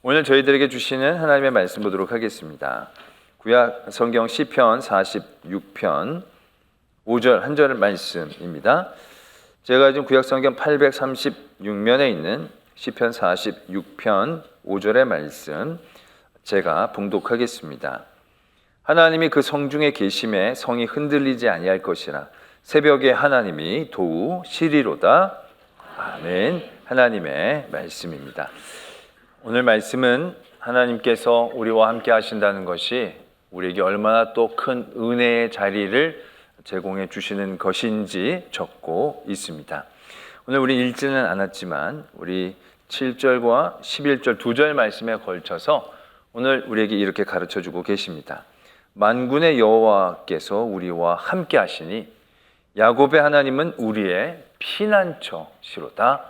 오늘 저희들에게 주시는 하나님의 말씀 보도록 하겠습니다. 구약 성경 시편 46편 5절 한 절 말씀입니다. 제가 지금 구약 성경 836면에 있는 시편 46편 5절의 말씀 제가 봉독하겠습니다. 하나님이 그 성중에 계심에 성이 흔들리지 아니할 것이라. 새벽에 하나님이 도우시리로다. 아멘. 하나님의 말씀입니다. 오늘 말씀은 하나님께서 우리와 함께 하신다는 것이 우리에게 얼마나 또 큰 은혜의 자리를 제공해 주시는 것인지 적고 있습니다. 오늘 우리 읽지는 않았지만 우리 7절과 11절 두 절 말씀에 걸쳐서 오늘 우리에게 이렇게 가르쳐주고 계십니다. 만군의 여호와께서 우리와 함께 하시니 야곱의 하나님은 우리의 피난처시로다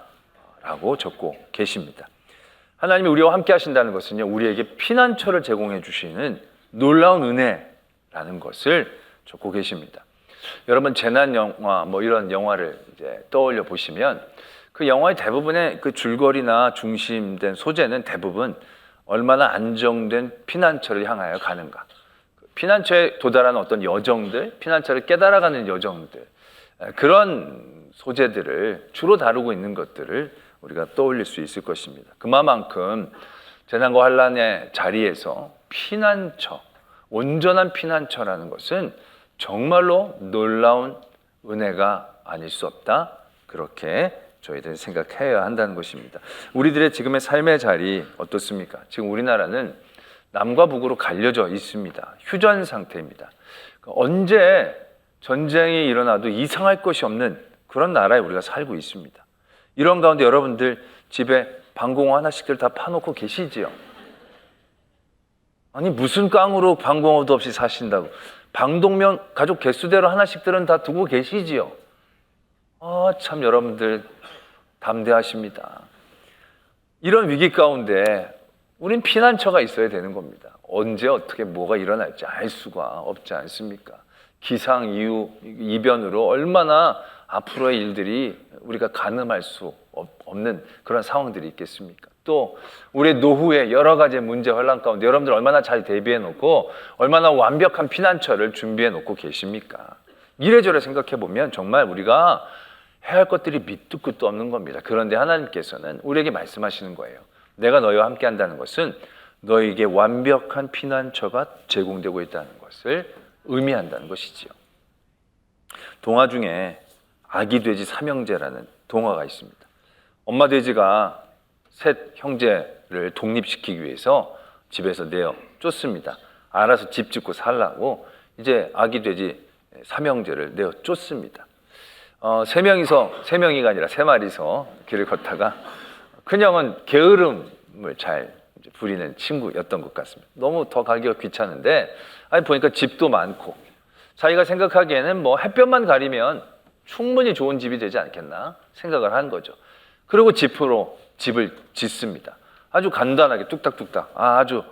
라고 적고 계십니다. 하나님이 우리와 함께 하신다는 것은요, 우리에게 피난처를 제공해 주시는 놀라운 은혜라는 것을 적고 계십니다. 여러분 재난 영화 이런 영화를 이제 떠올려 보시면 그 영화의 대부분의 그 줄거리나 중심된 소재는 대부분 얼마나 안정된 피난처를 향하여 가는가, 피난처에 도달하는 어떤 여정들, 피난처를 깨달아가는 여정들, 그런 소재들을 주로 다루고 있는 것들을 우리가 떠올릴 수 있을 것입니다. 그만큼 재난과 환난의 자리에서 피난처, 온전한 피난처라는 것은 정말로 놀라운 은혜가 아닐 수 없다, 그렇게 저희들이 생각해야 한다는 것입니다. 우리들의 지금의 삶의 자리 어떻습니까? 지금 우리나라는 남과 북으로 갈려져 있습니다. 휴전 상태입니다. 언제 전쟁이 일어나도 이상할 것이 없는 그런 나라에 우리가 살고 있습니다. 이런 가운데 여러분들 집에 방공호 하나씩들 다 파놓고 계시지요? 아니 무슨 깡으로 방공호도 없이 사신다고. 방독면 가족 개수대로 하나씩들은 다 두고 계시지요? 참 여러분들 담대하십니다. 이런 위기 가운데 우린 피난처가 있어야 되는 겁니다. 언제 어떻게 뭐가 일어날지 알 수가 없지 않습니까? 기상 이후 이변으로 얼마나 앞으로의 일들이 우리가 가늠할 수 없는 그런 상황들이 있겠습니까? 또 우리의 노후의 여러 가지 문제 혼란 가운데 여러분들 얼마나 잘 대비해 놓고 얼마나 완벽한 피난처를 준비해 놓고 계십니까? 이래저래 생각해 보면 정말 우리가 해야 할 것들이 밑도 끝도 없는 겁니다. 그런데 하나님께서는 우리에게 말씀하시는 거예요. 내가 너희와 함께 한다는 것은 너희에게 완벽한 피난처가 제공되고 있다는 것을 의미한다는 것이지요. 동화 중에 아기 돼지 삼형제라는 동화가 있습니다. 엄마 돼지가 셋 형제를 독립시키기 위해서 집에서 내어 쫓습니다. 알아서 집 짓고 살라고 이제 아기 돼지 삼형제를 내어 쫓습니다. 세 명이가 아니라 세 마리서 길을 걷다가 큰형은 게으름을 잘 부리는 친구였던 것 같습니다. 너무 더 가기가 귀찮은데 보니까 집도 많고 자기가 생각하기에는 햇볕만 가리면 충분히 좋은 집이 되지 않겠나 생각을 한 거죠. 그리고 집을 짓습니다. 아주 간단하게 뚝딱뚝딱 아주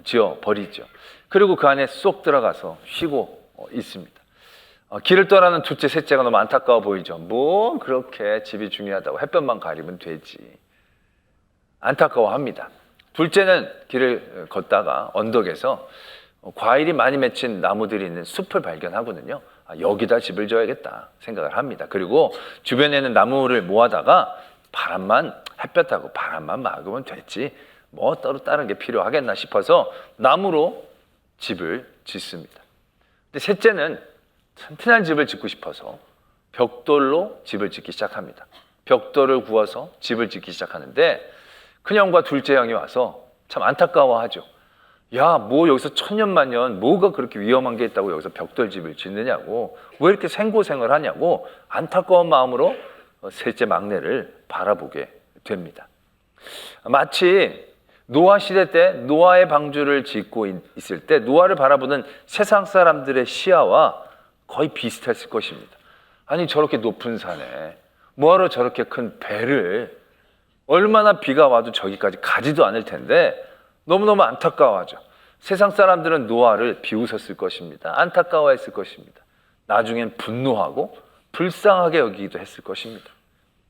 지어 버리죠. 그리고 그 안에 쏙 들어가서 쉬고 있습니다. 길을 떠나는 둘째, 셋째가 너무 안타까워 보이죠. 뭐 그렇게 집이 중요하다고 햇볕만 가리면 되지. 안타까워합니다. 둘째는 길을 걷다가 언덕에서 과일이 많이 맺힌 나무들이 있는 숲을 발견하거든요. 여기다 집을 지어야겠다 생각을 합니다. 그리고 주변에는 나무를 모아다가 햇볕하고 바람만 막으면 됐지 따로 다른 게 필요하겠나 싶어서 나무로 집을 짓습니다. 근데 셋째는 튼튼한 집을 짓고 싶어서 벽돌로 집을 짓기 시작합니다. 벽돌을 구워서 집을 짓기 시작하는데 큰형과 둘째 형이 와서 참 안타까워하죠. 야, 여기서 천년만년 뭐가 그렇게 위험한 게 있다고 여기서 벽돌집을 짓느냐고, 왜 이렇게 생고생을 하냐고 안타까운 마음으로 셋째 막내를 바라보게 됩니다. 마치 노아 시대 때 노아의 방주를 짓고 있을 때 노아를 바라보는 세상 사람들의 시야와 거의 비슷했을 것입니다. 아니 저렇게 높은 산에 뭐하러 저렇게 큰 배를, 얼마나 비가 와도 저기까지 가지도 않을 텐데 너무너무 안타까워하죠. 세상 사람들은 노아를 비웃었을 것입니다. 안타까워했을 것입니다. 나중엔 분노하고 불쌍하게 여기기도 했을 것입니다.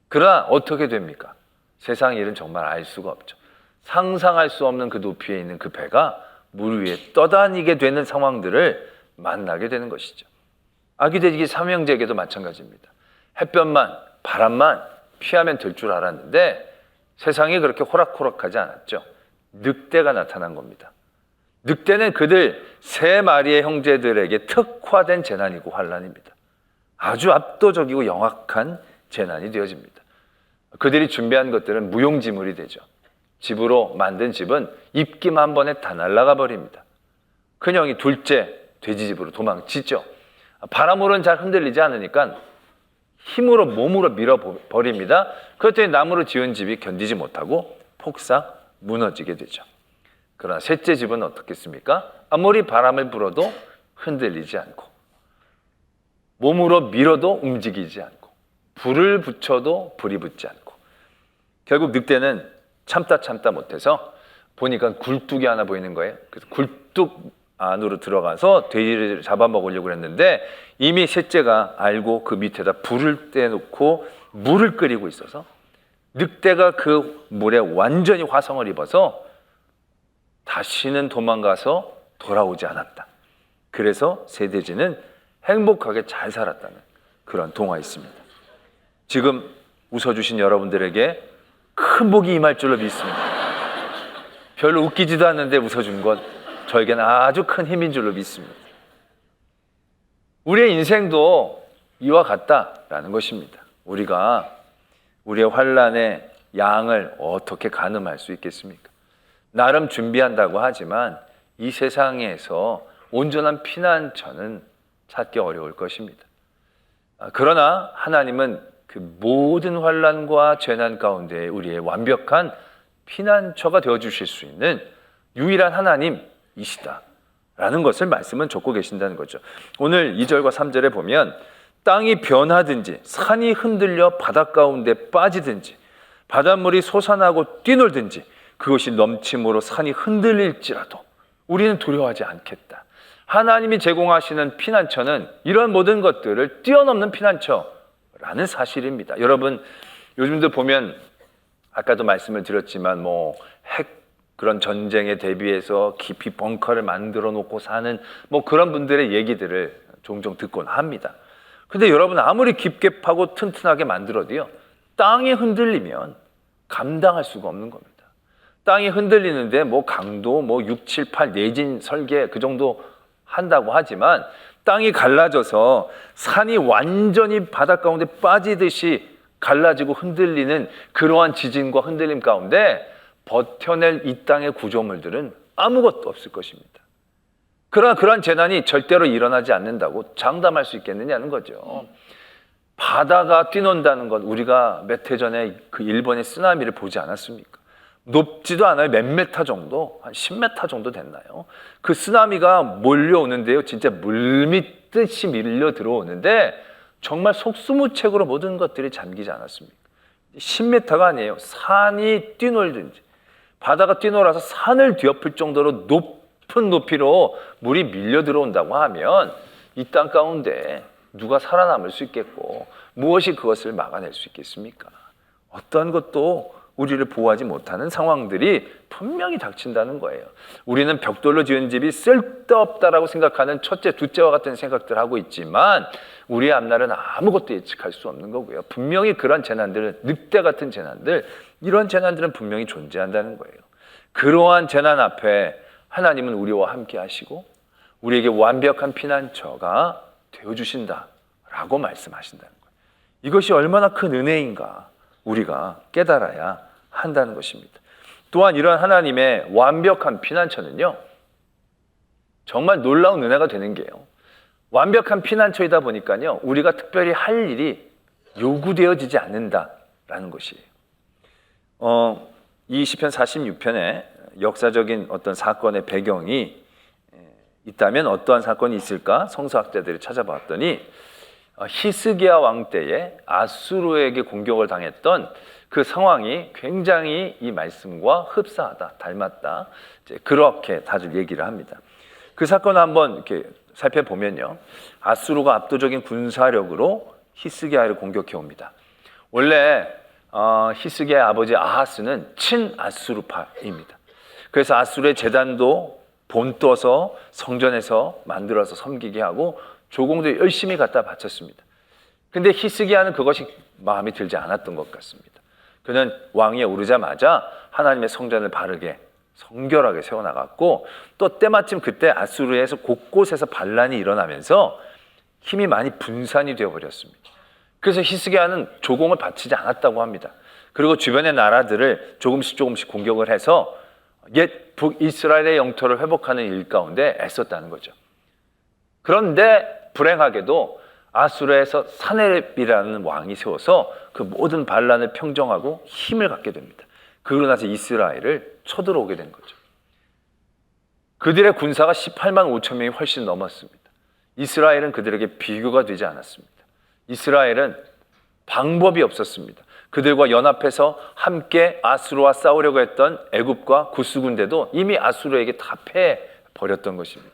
그러나 어떻게 됩니까? 세상 일은 정말 알 수가 없죠. 상상할 수 없는 그 높이에 있는 그 배가 물 위에 떠다니게 되는 상황들을 만나게 되는 것이죠. 아기돼지 삼형제에게도 마찬가지입니다. 햇볕만, 바람만 피하면 될 줄 알았는데 세상이 그렇게 호락호락하지 않았죠. 늑대가 나타난 겁니다. 늑대는 그들 세 마리의 형제들에게 특화된 재난이고 환난입니다. 아주 압도적이고 영악한 재난이 되어집니다. 그들이 준비한 것들은 무용지물이 되죠. 집으로 만든 집은 입김 한 번에 다 날아가 버립니다. 큰형이 둘째 돼지집으로 도망치죠. 바람으로는 잘 흔들리지 않으니까 힘으로 몸으로 밀어버립니다. 그랬더니 나무로 지은 집이 견디지 못하고 폭삭 무너지게 되죠. 그러나 셋째 집은 어떻겠습니까? 아무리 바람을 불어도 흔들리지 않고 몸으로 밀어도 움직이지 않고 불을 붙여도 불이 붙지 않고 결국 늑대는 참다 못해서 보니까 굴뚝이 하나 보이는 거예요. 그래서 굴뚝 안으로 들어가서 돼지를 잡아먹으려고 했는데 이미 셋째가 알고 그 밑에다 불을 떼놓고 물을 끓이고 있어서 늑대가 그 물에 완전히 화성을 입어서 다시는 도망가서 돌아오지 않았다. 그래서 세 돼지는 행복하게 잘 살았다는 그런 동화 있습니다. 지금 웃어주신 여러분들에게 큰 복이 임할 줄로 믿습니다. 별로 웃기지도 않는데 웃어준 것 저에게는 아주 큰 힘인 줄로 믿습니다. 우리의 인생도 이와 같다라는 것입니다. 우리가 우리의 환난의 양을 어떻게 가늠할 수 있겠습니까? 나름 준비한다고 하지만 이 세상에서 온전한 피난처는 찾기 어려울 것입니다. 그러나 하나님은 그 모든 환난과 재난 가운데 우리의 완벽한 피난처가 되어주실 수 있는 유일한 하나님이시다라는 것을 말씀은 적고 계신다는 거죠. 오늘 2절과 3절에 보면 땅이 변하든지 산이 흔들려 바닷 가운데 빠지든지 바닷물이 솟아나고 뛰놀든지 그것이 넘침으로 산이 흔들릴지라도 우리는 두려워하지 않겠다. 하나님이 제공하시는 피난처는 이런 모든 것들을 뛰어넘는 피난처라는 사실입니다. 여러분 요즘도 보면 아까도 말씀을 드렸지만 그런 전쟁에 대비해서 깊이 벙커를 만들어 놓고 사는 그런 분들의 얘기들을 종종 듣곤 합니다. 근데 여러분 아무리 깊게 파고 튼튼하게 만들어도요 땅이 흔들리면 감당할 수가 없는 겁니다. 땅이 흔들리는데 강도 6, 7, 8 내진 설계 그 정도 한다고 하지만 땅이 갈라져서 산이 완전히 바닷 가운데 빠지듯이 갈라지고 흔들리는 그러한 지진과 흔들림 가운데 버텨낼 이 땅의 구조물들은 아무것도 없을 것입니다. 그러나 그러한 재난이 절대로 일어나지 않는다고 장담할 수 있겠느냐는 거죠. 바다가 뛰논다는 것 우리가 몇 해 전에 그 일본의 쓰나미를 보지 않았습니까? 높지도 않아요. 몇 메타 정도, 한 10m 정도 됐나요? 그 쓰나미가 몰려오는데요. 진짜 물밀듯이 밀려 들어오는데 정말 속수무책으로 모든 것들이 잠기지 않았습니까? 10m가 아니에요. 산이 뛰놀든지 바다가 뛰놀아서 산을 뒤엎을 정도로 높은 높이로 물이 밀려 들어온다고 하면 이 땅 가운데 누가 살아남을 수 있겠고 무엇이 그것을 막아낼 수 있겠습니까? 어떤 것도 우리를 보호하지 못하는 상황들이 분명히 닥친다는 거예요. 우리는 벽돌로 지은 집이 쓸데없다라고 생각하는 첫째, 둘째와 같은 생각들을 하고 있지만 우리의 앞날은 아무것도 예측할 수 없는 거고요. 분명히 그런 재난들, 늑대 같은 재난들, 이런 재난들은 분명히 존재한다는 거예요. 그러한 재난 앞에 하나님은 우리와 함께 하시고 우리에게 완벽한 피난처가 되어주신다라고 말씀하신다는 거예요. 이것이 얼마나 큰 은혜인가 우리가 깨달아야 한다는 것입니다. 또한 이러한 하나님의 완벽한 피난처는요 정말 놀라운 은혜가 되는 게요 완벽한 피난처이다 보니까요 우리가 특별히 할 일이 요구되어지지 않는다라는 것이에요. 이 시편 46편에 역사적인 어떤 사건의 배경이 있다면 어떠한 사건이 있을까 성서학자들이 찾아봤더니 히스기야 왕 때에 아수르에게 공격을 당했던 그 상황이 굉장히 이 말씀과 흡사하다, 닮았다. 이제 그렇게 다들 얘기를 합니다. 그 사건을 한번 이렇게 살펴보면요. 아수르가 압도적인 군사력으로 히스기야를 공격해 옵니다. 원래 히스기야의 아버지 아하스는 친아수르파입니다. 그래서 아수르의 제단도 본떠서 성전에서 만들어서 섬기게 하고 조공도 열심히 갖다 바쳤습니다. 근데 히스기야는 그것이 마음에 들지 않았던 것 같습니다. 그는 왕위에 오르자마자 하나님의 성전을 바르게 성결하게 세워나갔고, 또 때마침 그때 아수르에서 곳곳에서 반란이 일어나면서 힘이 많이 분산이 되어버렸습니다. 그래서 히스기야는 조공을 바치지 않았다고 합니다. 그리고 주변의 나라들을 조금씩 공격을 해서 옛 북이스라엘의 영토를 회복하는 일 가운데 애썼다는 거죠. 그런데 불행하게도 아수르에서 사네립이라는 왕이 세워서 그 모든 반란을 평정하고 힘을 갖게 됩니다. 그러고 나서 이스라엘을 쳐들어오게 된 거죠. 그들의 군사가 18만 5천 명이 훨씬 넘었습니다. 이스라엘은 그들에게 비교가 되지 않았습니다. 이스라엘은 방법이 없었습니다. 그들과 연합해서 함께 아수르와 싸우려고 했던 애굽과 구스 군대도 이미 아수르에게 다 패해버렸던 것입니다.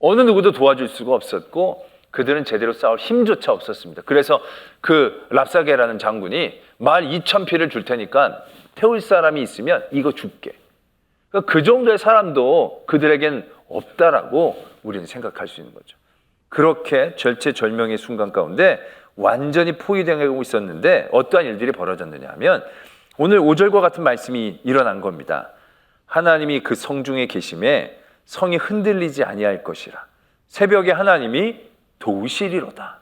어느 누구도 도와줄 수가 없었고 그들은 제대로 싸울 힘조차 없었습니다. 그래서 그 랍사게라는 장군이 12,000피를 줄 테니까 태울 사람이 있으면 이거 줄게. 그러니까 그 정도의 사람도 그들에겐 없다라고 우리는 생각할 수 있는 거죠. 그렇게 절체절명의 순간 가운데 완전히 포위되고 있었는데 어떠한 일들이 벌어졌느냐 하면 오늘 5절과 같은 말씀이 일어난 겁니다. 하나님이 그 성중에 계심에 성이 흔들리지 아니할 것이라. 새벽에 하나님이 도우시리로다.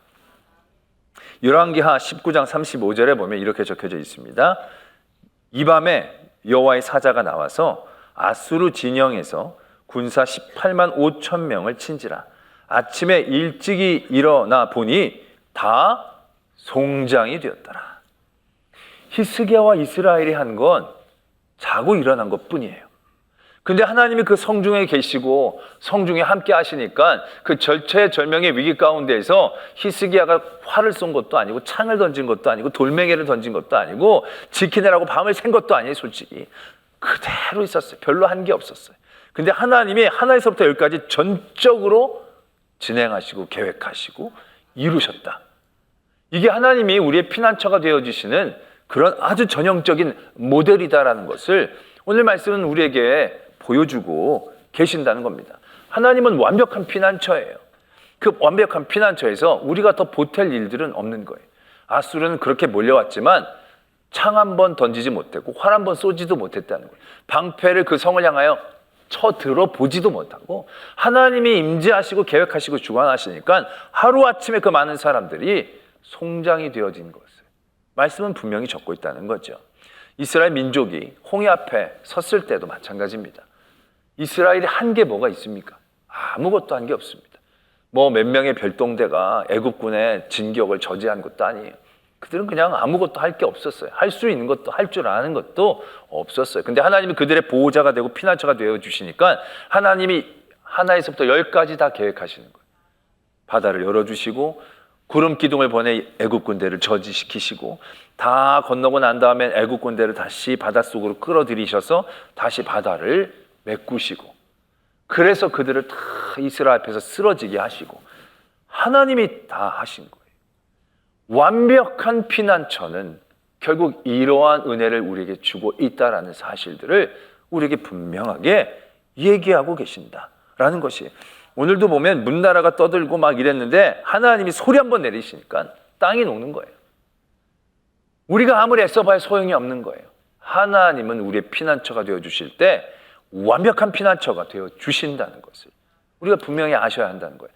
열왕기하 19장 35절에 보면 이렇게 적혀져 있습니다. 이 밤에 여호와의 사자가 나와서 아수르 진영에서 군사 18만 5천 명을 친지라. 아침에 일찍이 일어나 보니 다 송장이 되었더라. 히스기야와 이스라엘이 한 건 자고 일어난 것뿐이에요. 근데 하나님이 그 성중에 계시고 성중에 함께 하시니까 그 절체절명의 위기 가운데에서 히스기야가 활을 쏜 것도 아니고 창을 던진 것도 아니고 돌멩이를 던진 것도 아니고 지키느라고 밤을 샌 것도 아니에요. 솔직히 그대로 있었어요. 별로 한 게 없었어요. 근데 하나님이 하나에서부터 열까지 전적으로 진행하시고 계획하시고 이루셨다. 이게 하나님이 우리의 피난처가 되어주시는 그런 아주 전형적인 모델이다라는 것을 오늘 말씀은 우리에게 보여주고 계신다는 겁니다. 하나님은 완벽한 피난처예요. 그 완벽한 피난처에서 우리가 더 보탤 일들은 없는 거예요. 아수르는 그렇게 몰려왔지만 창 한 번 던지지 못했고 활 한 번 쏘지도 못했다는 거예요. 방패를 그 성을 향하여 쳐들어 보지도 못하고 하나님이 임재하시고 계획하시고 주관하시니까 하루아침에 그 많은 사람들이 송장이 되어진 것을 말씀은 분명히 적고 있다는 거죠. 이스라엘 민족이 홍해 앞에 섰을 때도 마찬가지입니다. 이스라엘이 한 게 뭐가 있습니까? 아무것도 한 게 없습니다. 뭐 몇 명의 별동대가 애국군의 진격을 저지한 것도 아니에요. 그들은 그냥 아무것도 할 게 없었어요. 할 수 있는 것도 할 줄 아는 것도 없었어요. 근데 하나님이 그들의 보호자가 되고 피난처가 되어 주시니까 하나님이 하나에서부터 10까지 다 계획하시는 거예요. 바다를 열어주시고 구름 기둥을 보내 애국 군대를 저지시키시고 다 건너고 난 다음에 애국 군대를 다시 바닷속으로 끌어들이셔서 다시 바다를 메꾸시고 그래서 그들을 다 이스라엘 앞에서 쓰러지게 하시고 하나님이 다 하신 거예요. 완벽한 피난처는 결국 이러한 은혜를 우리에게 주고 있다라는 사실들을 우리에게 분명하게 얘기하고 계신다라는 것이에요. 오늘도 보면 문나라가 떠들고 막 이랬는데 하나님이 소리 한번 내리시니까 땅이 녹는 거예요. 우리가 아무리 애써봐야 소용이 없는 거예요. 하나님은 우리의 피난처가 되어주실 때 완벽한 피난처가 되어주신다는 것을 우리가 분명히 아셔야 한다는 거예요.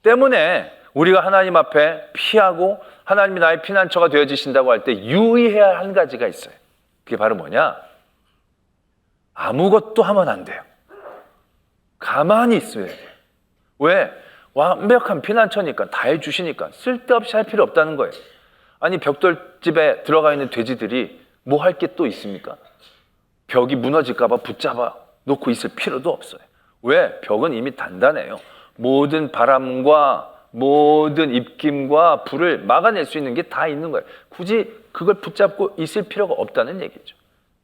때문에 우리가 하나님 앞에 피하고 하나님이 나의 피난처가 되어주신다고 할 때 유의해야 할 한 가지가 있어요. 그게 바로 뭐냐? 아무것도 하면 안 돼요. 가만히 있어야 돼요. 왜? 완벽한 피난처니까 다 해주시니까 쓸데없이 할 필요 없다는 거예요. 아니 벽돌집에 들어가 있는 돼지들이 뭐 할 게 또 있습니까? 벽이 무너질까 봐 붙잡아 놓고 있을 필요도 없어요. 왜? 벽은 이미 단단해요. 모든 바람과 모든 입김과 불을 막아낼 수 있는 게 다 있는 거예요. 굳이 그걸 붙잡고 있을 필요가 없다는 얘기죠.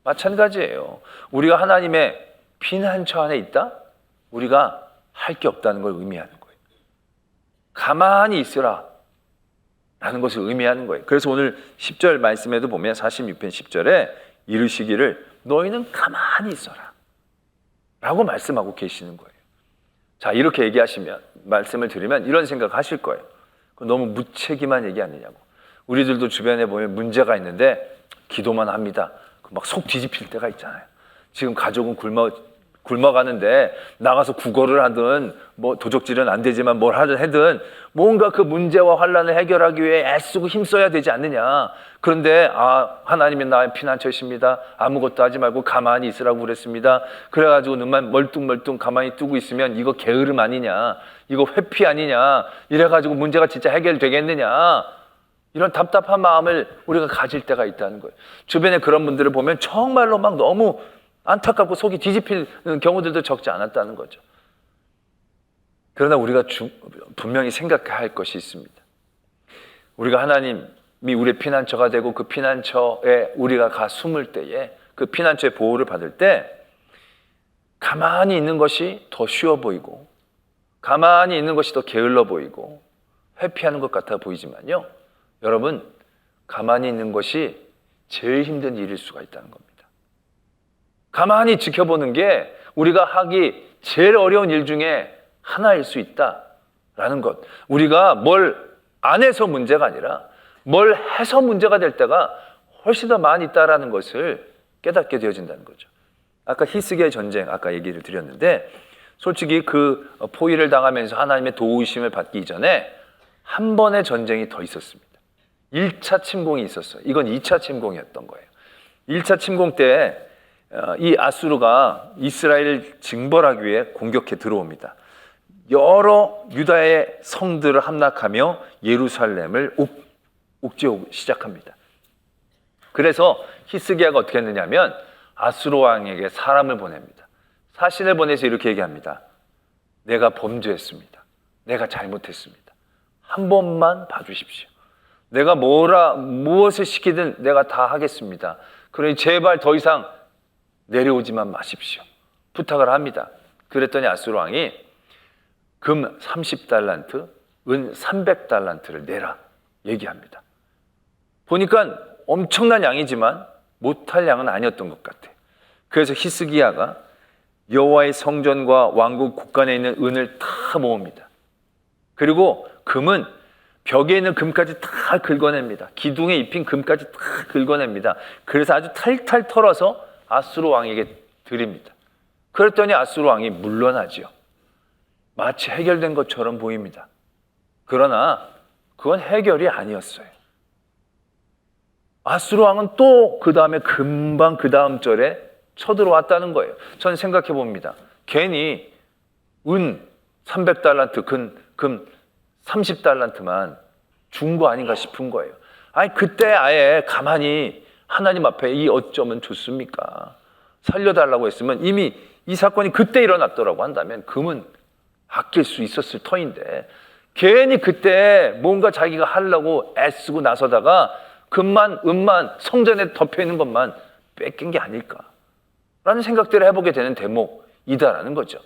마찬가지예요. 우리가 하나님의 피난처 안에 있다? 우리가 할 게 없다는 걸 의미하는 거예요. 가만히 있으라. 라는 것을 의미하는 거예요. 그래서 오늘 10절 말씀에도 보면 46편 10절에 이르시기를 너희는 가만히 있어라 라고 말씀하고 계시는 거예요. 자, 이렇게 얘기하시면, 말씀을 들으면 이런 생각 하실 거예요. 너무 무책임한 얘기 아니냐고. 우리들도 주변에 보면 문제가 있는데 기도만 합니다. 막 속 뒤집힐 때가 있잖아요. 지금 가족은 굶어가는데 나가서 구걸을 하든 뭐 도적질은 안 되지만 뭘 하든 해든 뭔가 그 문제와 환란을 해결하기 위해 애쓰고 힘써야 되지 않느냐. 그런데 하나님이 나의 피난처이십니다. 아무것도 하지 말고 가만히 있으라고 그랬습니다. 그래가지고 눈만 멀뚱멀뚱 가만히 뜨고 있으면 이거 게으름 아니냐, 이거 회피 아니냐, 이래가지고 문제가 진짜 해결되겠느냐, 이런 답답한 마음을 우리가 가질 때가 있다는 거예요. 주변에 그런 분들을 보면 정말로 막 너무 안타깝고 속이 뒤집히는 경우들도 적지 않았다는 거죠. 그러나 우리가 분명히 생각해야 할 것이 있습니다. 우리가 하나님이 우리의 피난처가 되고 그 피난처에 우리가 가 숨을 때에, 그 피난처의 보호를 받을 때 가만히 있는 것이 더 쉬워 보이고 가만히 있는 것이 더 게을러 보이고 회피하는 것 같아 보이지만요, 여러분, 가만히 있는 것이 제일 힘든 일일 수가 있다는 겁니다. 가만히 지켜보는 게 우리가 하기 제일 어려운 일 중에 하나일 수 있다라는 것. 우리가 뭘 안 해서 문제가 아니라 뭘 해서 문제가 될 때가 훨씬 더 많이 있다라는 것을 깨닫게 되어진다는 거죠. 아까 히스기야의 전쟁, 아까 얘기를 드렸는데, 솔직히 그 포위를 당하면서 하나님의 도우심을 받기 이전에 한 번의 전쟁이 더 있었습니다. 1차 침공이 있었어요. 이건 2차 침공이었던 거예요. 1차 침공 때 이 아수르가 이스라엘을 징벌하기 위해 공격해 들어옵니다. 여러 유다의 성들을 함락하며 예루살렘을 옥죄오기 시작합니다. 그래서 히스기야가 어떻게 했느냐면 아수르 왕에게 사람을 보냅니다. 사신을 보내서 이렇게 얘기합니다. 내가 범죄했습니다. 내가 잘못했습니다. 한 번만 봐주십시오. 내가 무엇을 시키든 내가 다 하겠습니다. 그러니 제발 더 이상 내려오지만 마십시오. 부탁을 합니다. 그랬더니 아수르 왕이 금 30달란트, 은 300달란트를 내라 얘기합니다. 보니까 엄청난 양이지만 못할 양은 아니었던 것 같아요. 그래서 히스기야가 여호와의 성전과 왕국 곳간에 있는 은을 다 모읍니다. 그리고 금은 벽에 있는 금까지 다 긁어냅니다. 기둥에 입힌 금까지 다 긁어냅니다. 그래서 아주 탈탈 털어서 아수르 왕에게 드립니다. 그랬더니 아수르 왕이 물러나지요. 마치 해결된 것처럼 보입니다. 그러나 그건 해결이 아니었어요. 아수르 왕은 또 그 다음에 금방 그 다음 절에 쳐들어왔다는 거예요. 저는 생각해 봅니다. 괜히 은 300달란트, 금 30달란트만 준 거 아닌가 싶은 거예요. 아니, 그때 아예 가만히 하나님 앞에 이 어쩌면 좋습니까? 살려달라고 했으면 이미 이 사건이 그때 일어났더라고 한다면 금은 아낄 수 있었을 터인데, 괜히 그때 뭔가 자기가 하려고 애쓰고 나서다가 금만, 은만, 성전에 덮여있는 것만 뺏긴 게 아닐까라는 생각들을 해보게 되는 대목이다라는 거죠.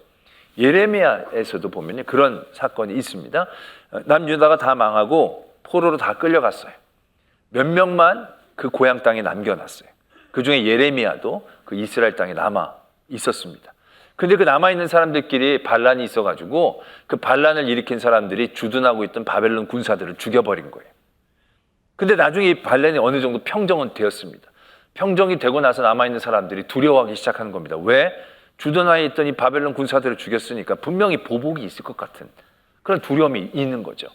예레미야에서도 보면 그런 사건이 있습니다. 남유다가 다 망하고 포로로 다 끌려갔어요. 몇 명만 그 고향 땅에 남겨놨어요. 그 중에 예레미야도 그 이스라엘 땅에 남아 있었습니다. 근데 그 남아있는 사람들끼리 반란이 있어가지고 그 반란을 일으킨 사람들이 주둔하고 있던 바벨론 군사들을 죽여버린 거예요. 근데 나중에 이 반란이 어느 정도 평정은 되었습니다. 평정이 되고 나서 남아있는 사람들이 두려워하기 시작하는 겁니다. 왜? 주둔하에 있던 이 바벨론 군사들을 죽였으니까 분명히 보복이 있을 것 같은 그런 두려움이 있는 거죠.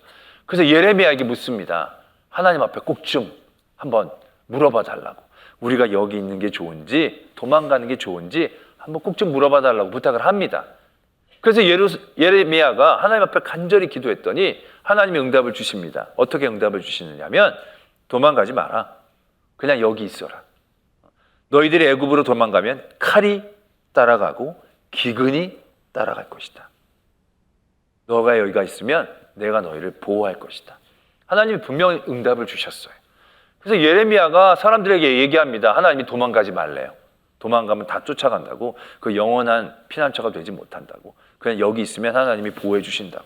그래서 예레미야에게 묻습니다. 하나님 앞에 꼭 좀 한번 물어봐 달라고. 우리가 여기 있는 게 좋은지 도망가는 게 좋은지 한번 꼭 좀 물어봐 달라고 부탁을 합니다. 그래서 예레미야가 하나님 앞에 간절히 기도했더니 하나님이 응답을 주십니다. 어떻게 응답을 주시느냐면 도망가지 마라. 그냥 여기 있어라. 너희들이 애굽으로 도망가면 칼이 따라가고 기근이 따라갈 것이다. 너가 여기가 있으면 내가 너희를 보호할 것이다. 하나님이 분명히 응답을 주셨어요. 그래서 예레미야가 사람들에게 얘기합니다. 하나님이 도망가지 말래요. 도망가면 다 쫓아간다고. 그 영원한 피난처가 되지 못한다고. 그냥 여기 있으면 하나님이 보호해 주신다고.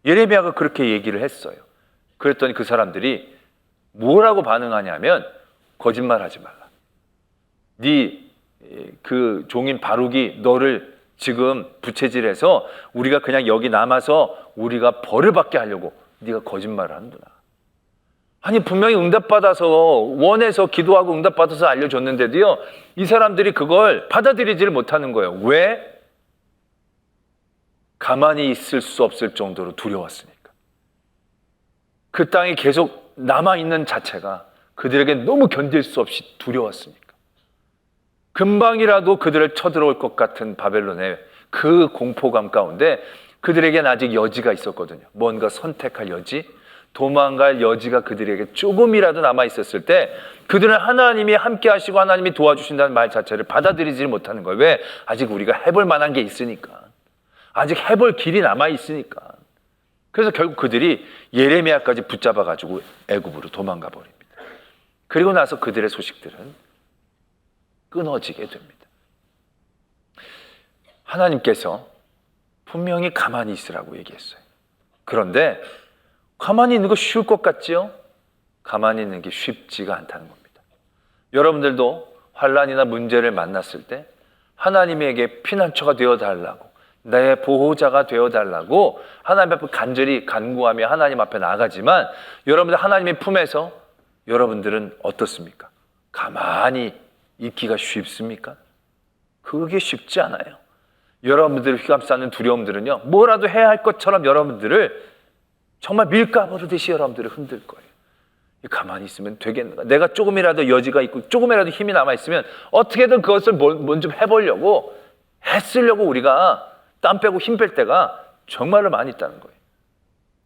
예레미야가 그렇게 얘기를 했어요. 그랬더니 그 사람들이 뭐라고 반응하냐면 거짓말하지 말라. 네 그 종인 바룩이 너를 지금 부채질해서 우리가 그냥 여기 남아서 우리가 벌을 받게 하려고 네가 거짓말을 하는구나. 아니 분명히 응답받아서 원해서 기도하고 응답받아서 알려줬는데도요, 이 사람들이 그걸 받아들이지를 못하는 거예요. 왜? 가만히 있을 수 없을 정도로 두려웠으니까. 그 땅에 계속 남아있는 자체가 그들에게 너무 견딜 수 없이 두려웠으니까. 금방이라도 그들을 쳐들어올 것 같은 바벨론의 그 공포감 가운데 그들에겐 아직 여지가 있었거든요. 뭔가 선택할 여지, 도망갈 여지가 그들에게 조금이라도 남아있었을 때 그들은 하나님이 함께 하시고 하나님이 도와주신다는 말 자체를 받아들이지 못하는 거예요. 왜? 아직 우리가 해볼 만한 게 있으니까. 아직 해볼 길이 남아있으니까. 그래서 결국 그들이 예레미야까지 붙잡아가지고 애굽으로 도망가 버립니다. 그리고 나서 그들의 소식들은 끊어지게 됩니다. 하나님께서 분명히 가만히 있으라고 얘기했어요. 그런데 가만히 있는 거 쉬울 것 같지요? 가만히 있는 게 쉽지가 않다는 겁니다. 여러분들도 환난이나 문제를 만났을 때 하나님에게 피난처가 되어달라고, 내 보호자가 되어달라고 하나님 앞에 간절히 간구하며 하나님 앞에 나가지만 여러분들 하나님의 품에서 여러분들은 어떻습니까? 가만히 있기가 쉽습니까? 그게 쉽지 않아요. 여러분들을 휘감싸는 두려움들은요, 뭐라도 해야 할 것처럼 여러분들을 정말 밀가부르듯이 여러분들을 흔들 거예요. 가만히 있으면 되겠는가? 내가 조금이라도 여지가 있고 조금이라도 힘이 남아있으면 어떻게든 그것을 먼저 해보려고 했으려고 우리가 땀 빼고 힘 뺄 때가 정말로 많이 있다는 거예요.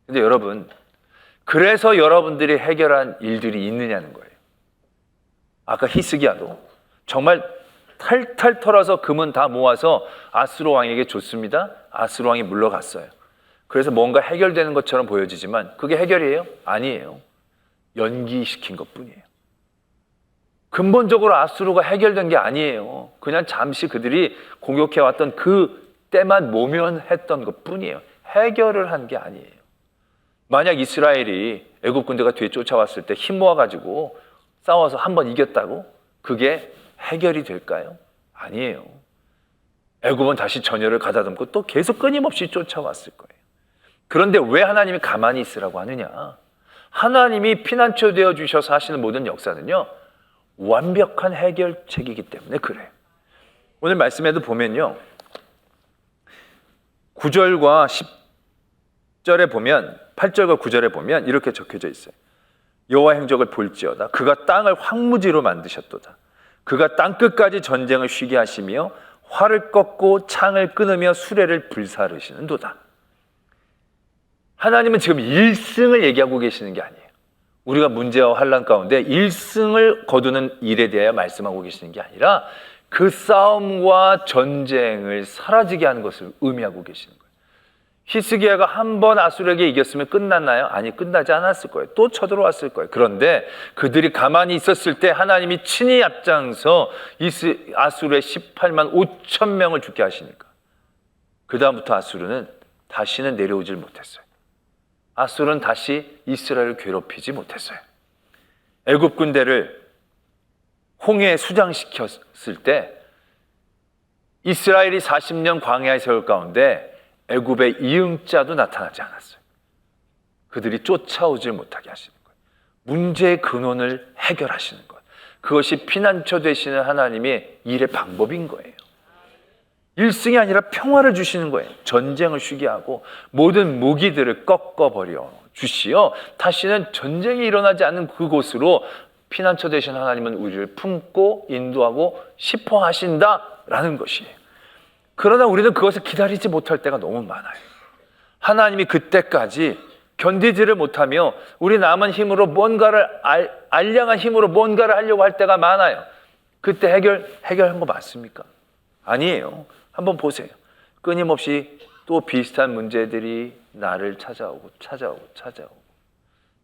근데 여러분, 그래서 여러분들이 해결한 일들이 있느냐는 거예요. 아까 히스기야도 정말 탈탈 털어서 금은 다 모아서 아수르 왕에게 줬습니다. 아수르 왕이 물러갔어요. 그래서 뭔가 해결되는 것처럼 보여지지만 그게 해결이에요? 아니에요. 연기시킨 것뿐이에요. 근본적으로 아수르가 해결된 게 아니에요. 그냥 잠시 그들이 공격해왔던 그 때만 모면했던 것뿐이에요. 해결을 한 게 아니에요. 만약 이스라엘이 애굽 군대가 뒤에 쫓아왔을 때 힘 모아가지고 싸워서 한번 이겼다고 그게 해결이 될까요? 아니에요. 애굽은 다시 전열을 가다듬고 또 계속 끊임없이 쫓아왔을 거예요. 그런데 왜 하나님이 가만히 있으라고 하느냐? 하나님이 피난처 되어 주셔서 하시는 모든 역사는요, 완벽한 해결책이기 때문에 그래요. 오늘 말씀에도 보면요, 9절과 10절에 보면, 8절과 9절에 보면 이렇게 적혀져 있어요. 여호와 행적을 볼지어다. 그가 땅을 황무지로 만드셨도다. 그가 땅끝까지 전쟁을 쉬게 하시며 활을 꺾고 창을 끊으며 수레를 불사르시는도다. 하나님은 지금 1승을 얘기하고 계시는 게 아니에요. 우리가 문제와 환난 가운데 1승을 거두는 일에 대하여 말씀하고 계시는 게 아니라 그 싸움과 전쟁을 사라지게 하는 것을 의미하고 계시는 거예요. 히스기야가 한 번 아수르에게 이겼으면 끝났나요? 아니, 끝나지 않았을 거예요. 또 쳐들어왔을 거예요. 그런데 그들이 가만히 있었을 때 하나님이 친히 앞장서 아수르의 18만 5천 명을 죽게 하시니까 그 다음부터 아수르는 다시는 내려오질 못했어요. 아수르는 다시 이스라엘을 괴롭히지 못했어요. 애굽 군대를 홍해에 수장시켰을 때 이스라엘이 40년 광야의 세월 가운데 애굽의 이응자도 나타나지 않았어요. 그들이 쫓아오질 못하게 하시는 거예요. 문제의 근원을 해결하시는 거예요. 그것이 피난처 되시는 하나님의 일의 방법인 거예요. 1승이 아니라 평화를 주시는 거예요. 전쟁을 쉬게 하고 모든 무기들을 꺾어버려 주시어 다시는 전쟁이 일어나지 않는 그곳으로 피난처 되신 하나님은 우리를 품고 인도하고 싶어 하신다라는 것이에요. 그러나 우리는 그것을 기다리지 못할 때가 너무 많아요. 하나님이 그때까지 견디지를 못하며 우리 남은 힘으로 뭔가를 알량한 힘으로 뭔가를 하려고 할 때가 많아요. 그때 해결한 거 맞습니까? 아니에요. 한번 보세요. 끊임없이 또 비슷한 문제들이 나를 찾아오고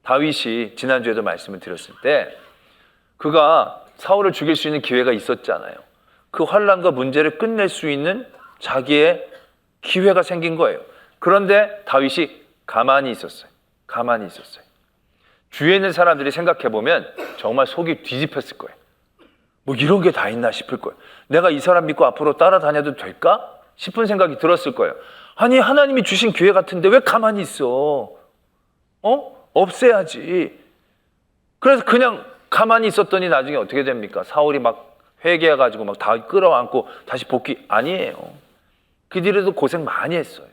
다윗이 지난주에도 말씀을 드렸을 때 그가 사울을 죽일 수 있는 기회가 있었잖아요. 그 환난과 문제를 끝낼 수 있는 자기의 기회가 생긴 거예요. 그런데 다윗이 가만히 있었어요. 주위에 있는 사람들이 생각해 보면 정말 속이 뒤집혔을 거예요. 뭐 이런 게 다 있나 싶을 거예요. 내가 이 사람 믿고 앞으로 따라다녀도 될까 싶은 생각이 들었을 거예요. 아니, 하나님이 주신 기회 같은데 왜 가만히 있어? 없애야지. 그래서 그냥 가만히 있었더니 나중에 어떻게 됩니까? 사울이 막 회개해가지고 막 다 끌어안고 다시 복귀. 아니에요. 그 뒤에도 고생 많이 했어요.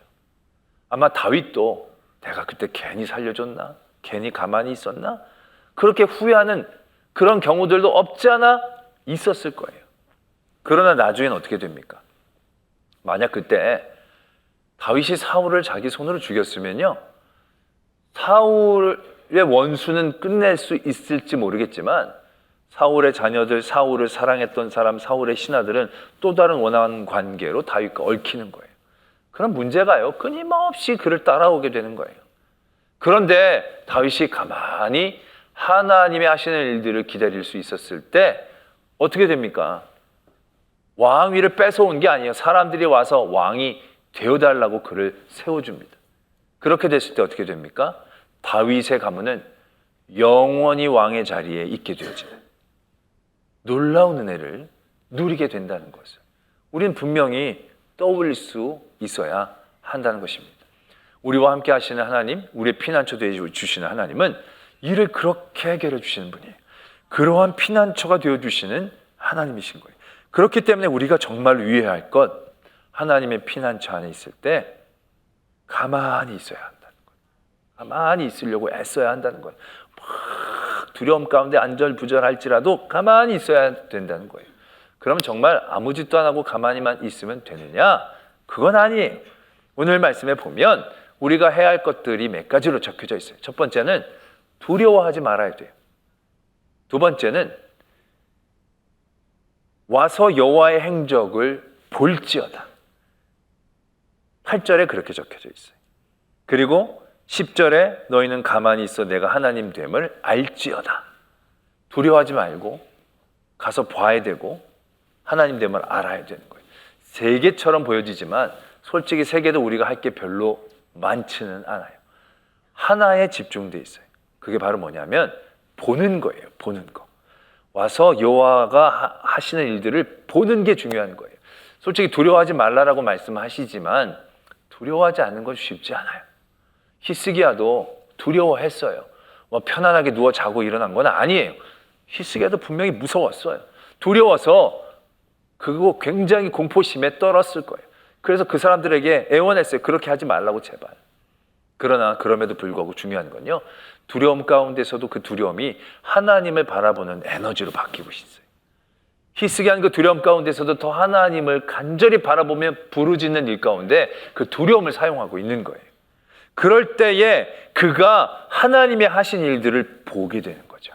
아마 다윗도 내가 그때 괜히 살려줬나? 괜히 가만히 있었나? 그렇게 후회하는 그런 경우들도 없지 않아 있었을 거예요. 그러나 나중엔 어떻게 됩니까? 만약 그때 다윗이 사울을 자기 손으로 죽였으면요, 사울의 원수는 끝낼 수 있을지 모르겠지만 사울의 자녀들, 사울을 사랑했던 사람, 사울의 신하들은 또 다른 원한 관계로 다윗과 얽히는 거예요. 그런 문제가요, 끊임없이 그를 따라오게 되는 거예요. 그런데 다윗이 가만히 하나님이 하시는 일들을 기다릴 수 있었을 때 어떻게 됩니까? 왕위를 뺏어온 게 아니에요. 사람들이 와서 왕이 되어달라고 그를 세워줍니다. 그렇게 됐을 때 어떻게 됩니까? 다윗의 가문은 영원히 왕의 자리에 있게 되어지는 놀라운 은혜를 누리게 된다는 것을 우리는 분명히 떠올릴 수 있어야 한다는 것입니다. 우리와 함께 하시는 하나님, 우리의 피난처 되어 주시는 하나님은 이를 그렇게 해결해 주시는 분이에요. 그러한 피난처가 되어 주시는 하나님이신 거예요. 그렇기 때문에 우리가 정말 유의해야 할 것, 하나님의 피난처 안에 있을 때 가만히 있어야 한다는 거예요. 가만히 있으려고 애써야 한다는 거예요. 막 두려움 가운데 안절부절할지라도 가만히 있어야 된다는 거예요. 그러면 정말 아무 짓도 안 하고 가만히만 있으면 되느냐? 그건 아니에요. 오늘 말씀에 보면 우리가 해야 할 것들이 몇 가지로 적혀져 있어요. 첫 번째는 두려워하지 말아야 돼요. 두 번째는 와서 여호와의 행적을 볼지어다. 8절에 그렇게 적혀져 있어요. 그리고 10절에 너희는 가만히 있어 내가 하나님 됨을 알지어다. 두려워하지 말고 가서 봐야 되고 하나님 됨을 알아야 되는 거예요. 세 개처럼 보여지지만 솔직히 세 개도 우리가 할 게 별로 많지는 않아요. 하나에 집중돼 있어요. 그게 바로 뭐냐면 보는 거예요. 보는 거. 와서 여호와가 하시는 일들을 보는 게 중요한 거예요. 솔직히 두려워하지 말라라고 말씀하시지만 두려워하지 않는 건 쉽지 않아요. 히스기야도 두려워했어요. 뭐 편안하게 누워 자고 일어난 건 아니에요. 히스기야도 분명히 무서웠어요. 두려워서 그거 굉장히 공포심에 떨었을 거예요. 그래서 그 사람들에게 애원했어요. 그렇게 하지 말라고 제발. 그러나 그럼에도 불구하고 중요한 건요, 두려움 가운데서도 그 두려움이 하나님을 바라보는 에너지로 바뀌고 있어요. 히스기야는 그 두려움 가운데서도 더 하나님을 간절히 바라보며 부르짖는 일 가운데 그 두려움을 사용하고 있는 거예요. 그럴 때에 그가 하나님이 하신 일들을 보게 되는 거죠.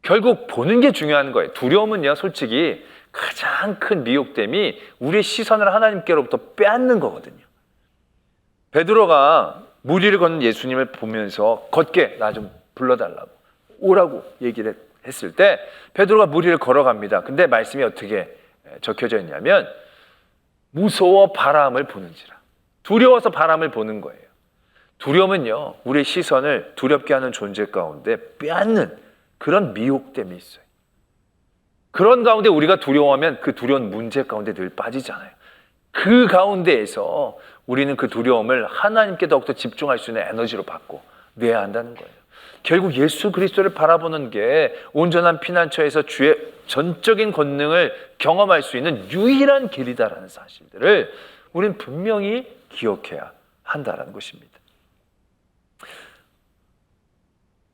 결국 보는 게 중요한 거예요. 두려움은요, 솔직히 가장 큰 미혹됨이 우리의 시선을 하나님께로부터 빼앗는 거거든요. 베드로가 물 위를 걷는 예수님을 보면서 걷게 나 좀 불러달라고 오라고 얘기를 했을 때 베드로가 물 위를 걸어갑니다. 근데 말씀이 어떻게 적혀져 있냐면 무서워 바람을 보는지라. 두려워서 바람을 보는 거예요. 두려움은요, 우리의 시선을 두렵게 하는 존재 가운데 빼앗는 그런 미혹됨이 있어요. 그런 가운데 우리가 두려워하면 그 두려운 문제 가운데 늘 빠지잖아요. 그 가운데에서 우리는 그 두려움을 하나님께 더욱더 집중할 수 있는 에너지로 바꿔내야 한다는 거예요. 결국 예수 그리스도를 바라보는 게 온전한 피난처에서 주의 전적인 권능을 경험할 수 있는 유일한 길이다라는 사실들을 우리는 분명히 기억해야 한다는 것입니다.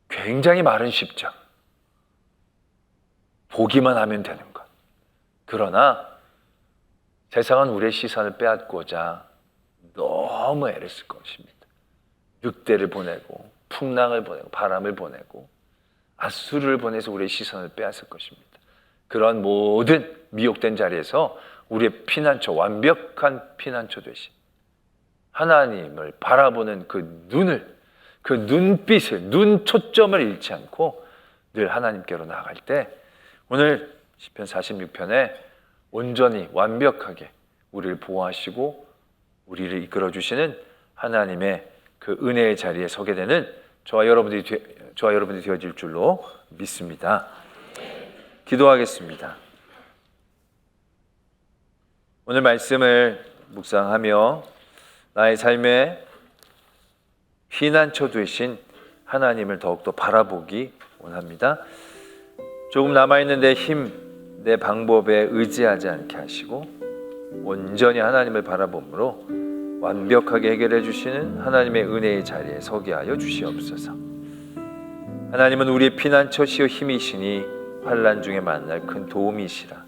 굉장히 마른 십장. 보기만 하면 되는 것. 그러나 세상은 우리의 시선을 빼앗고자 너무 애를 쓸 것입니다. 늑대를 보내고 풍랑을 보내고 바람을 보내고 앗수르를 보내서 우리의 시선을 빼앗을 것입니다. 그런 모든 미혹된 자리에서 우리의 피난처, 완벽한 피난처 되신 하나님을 바라보는 그 눈을, 그 눈빛을, 눈 초점을 잃지 않고 늘 하나님께로 나아갈 때 오늘 시편 46편에 온전히 완벽하게 우리를 보호하시고 우리를 이끌어 주시는 하나님의 그 은혜의 자리에 서게 되는 저와 여러분들이 되어질 줄로 믿습니다. 기도하겠습니다. 오늘 말씀을 묵상하며 나의 삶에 피난처 되신 하나님을 더욱더 바라보기 원합니다. 조금 남아있는 내 힘, 내 방법에 의지하지 않게 하시고 온전히 하나님을 바라봄으로 완벽하게 해결해 주시는 하나님의 은혜의 자리에 서게 하여 주시옵소서. 하나님은 우리의 피난처시요 힘이시니 환난 중에 만날 큰 도움이시라.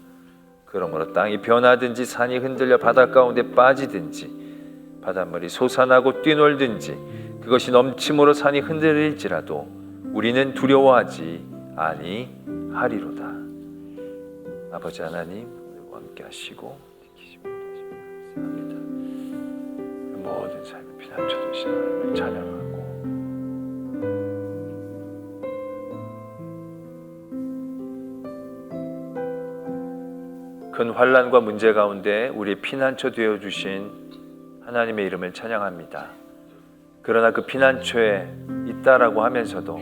그러므로 땅이 변하든지 산이 흔들려 바다 가운데 빠지든지 바닷물이 솟아나고 뛰놀든지 그것이 넘침으로 산이 흔들릴지라도 우리는 두려워하지 아니하리로다. 아버지 하나님, 우리와 함께 하시고 지키시고 감사합니다. 모든 삶의 피난처 되신 하나님을 찬양하고 큰 환난과 문제 가운데 우리의 피난처 되어주신 하나님의 이름을 찬양합니다. 그러나 그 피난처에 있다라고 하면서도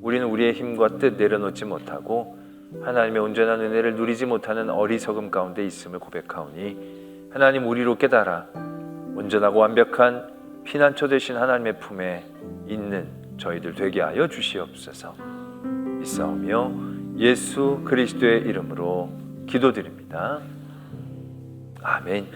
우리는 우리의 힘과 뜻 내려놓지 못하고 하나님의 온전한 은혜를 누리지 못하는 어리석음 가운데 있음을 고백하오니 하나님, 우리로 깨달아 온전하고 완벽한 피난처 되신 하나님의 품에 있는 저희들 되게 하여 주시옵소서. 믿사오며 예수 그리스도의 이름으로 기도드립니다. 아멘.